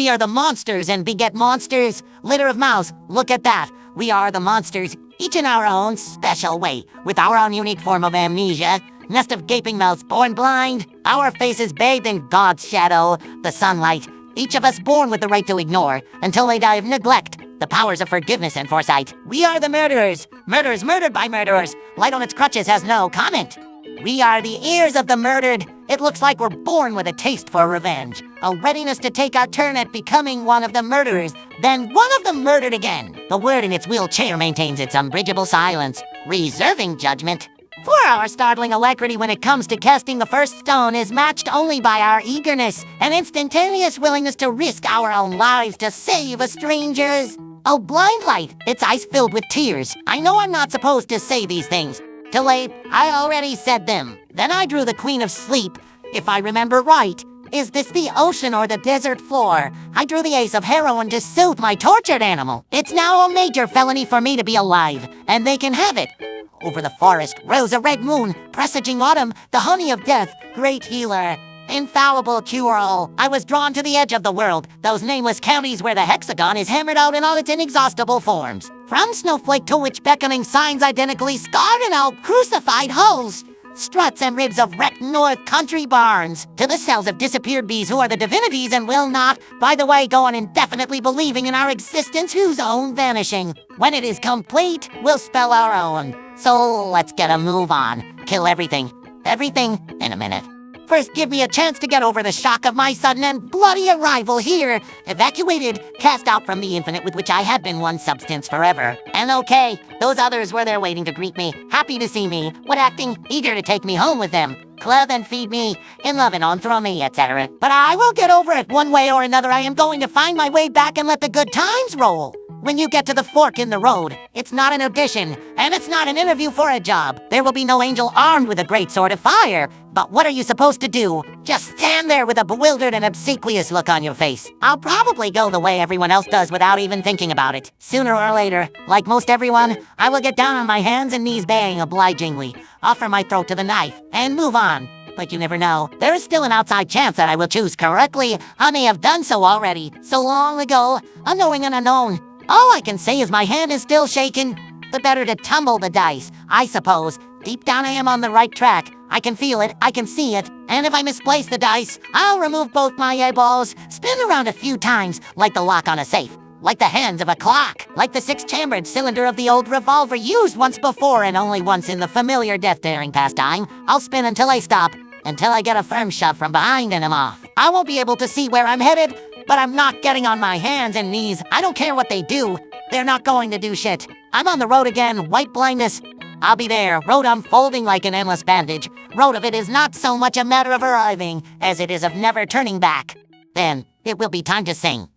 We are the monsters and beget monsters. Litter of mouse, look at that. We are the monsters, each in our own special way, with our own unique form of amnesia. Nest of gaping mouths born blind. Our faces bathed in God's shadow, the sunlight. Each of us born with the right to ignore, until they die of neglect, the powers of forgiveness and foresight. We are the murderers. Murderers murdered by murderers. Light on its crutches has no comment. We are the ears of the murdered. It looks like we're born with a taste for revenge, a readiness to take our turn at becoming one of the murderers, then one of the murdered again. The word in its wheelchair maintains its unbridgeable silence, reserving judgment. For our startling alacrity when it comes to casting the first stone is matched only by our eagerness and instantaneous willingness to risk our own lives to save a stranger's. Oh, blind light, its eyes filled with tears. I know I'm not supposed to say these things. Too late, I already said them. Then I drew the Queen of Sleep. If I remember right, is this the ocean or the desert floor? I drew the Ace of Heroin to soothe my tortured animal. It's now a major felony for me to be alive, and they can have it. Over the forest rose a red moon, presaging autumn, the honey of death, great healer, infallible cure-all. I was drawn to the edge of the world, those nameless counties where the hexagon is hammered out in all its inexhaustible forms. From snowflake to which beckoning signs identically scarred and out crucified holes. Struts and ribs of wrecked north country barns, to the cells of disappeared bees who are the divinities and will not, by the way, go on indefinitely believing in our existence whose own vanishing, when it is complete, will spell our own. So let's get a move on. Kill everything in a minute. First, give me a chance to get over the shock of my sudden and bloody arrival here. Evacuated, cast out from the infinite with which I had been one substance forever. And okay, those others were there waiting to greet me, happy to see me, what acting, eager to take me home with them, clothe and feed me, in love and on me, etc. But I will get over it one way or another. I am going to find my way back and let the good times roll. When you get to the fork in the road, it's not an audition, and it's not an interview for a job. There will be no angel armed with a great sword of fire. But what are you supposed to do? Just stand there with a bewildered and obsequious look on your face. I'll probably go the way everyone else does without even thinking about it. Sooner or later, like most everyone, I will get down on my hands and knees baying obligingly, offer my throat to the knife, and move on. But you never know. There is still an outside chance that I will choose correctly. I may have done so already, so long ago, unknowing and unknown. All I can say is my hand is still shaking. The better to tumble the dice, I suppose. Deep down I am on the right track. I can feel it, I can see it. And if I misplace the dice, I'll remove both my eyeballs, spin around a few times, like the lock on a safe, like the hands of a clock, like the six-chambered cylinder of the old revolver used once before and only once in the familiar death-daring pastime. I'll spin until I stop, until I get a firm shove from behind and I'm off. I won't be able to see where I'm headed, but I'm not getting on my hands and knees. I don't care what they do. They're not going to do shit. I'm on the road again, white blindness. I'll be there, road unfolding like an endless bandage. Road of it is not so much a matter of arriving as it is of never turning back. Then, it will be time to sing.